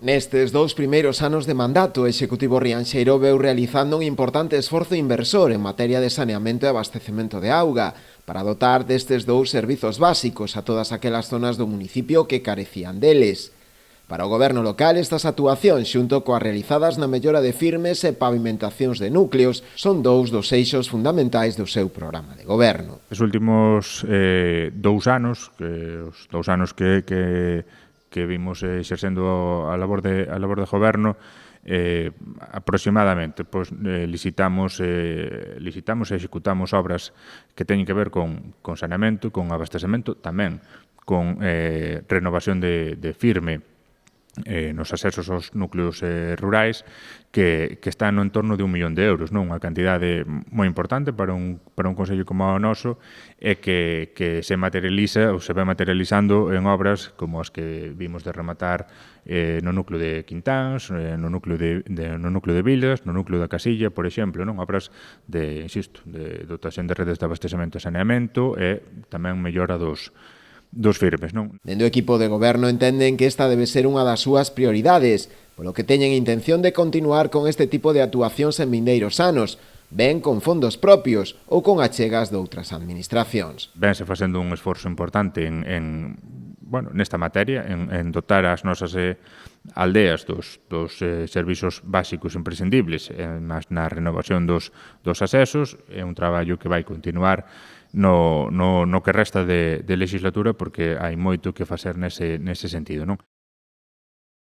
Nestes dous primeiros anos de mandato, o Executivo rianxeiro veu realizando un importante esforzo inversor en materia de saneamento e abastecemento de auga para dotar destes dous servizos básicos a todas aquelas zonas do municipio que carecían deles. Para o goberno local, estas actuacións, xunto coas realizadas na mellora de firmes e pavimentacións de núcleos, son dous dos eixos fundamentais do seu programa de goberno. Os últimos 2 anos, os 2 anos que vimos exercendo a labor de goberno, aproximadamente licitamos e executamos obras que teñen que ver con saneamento, con abastecemento, tamén con renovación de firme nos accesos aos núcleos rurais que están no entorno de 1 millón de euros, non? Unha cantidade moi importante para un concello como o noso e que se materializa ou se vai materializando en obras como as que vimos de rematar no núcleo de Quintáns, no núcleo de Vilas, no núcleo da Casilla, por exemplo, non? Obras de dotación de redes de abastecemento e saneamento e tamén mellora dos firmes, non? Dende o equipo de goberno entenden que esta debe ser unha das súas prioridades, polo que teñen intención de continuar con este tipo de actuacións en vindeiros anos, ben con fondos propios ou con achegas de outras administracións. Vense facendo un esforzo importante nesta materia, en dotar as nosas aldeas dos servizos básicos imprescindibles na renovación dos accesos. É un traballo que vai continuar no que resta de legislatura porque hai moito que facer nese sentido, non?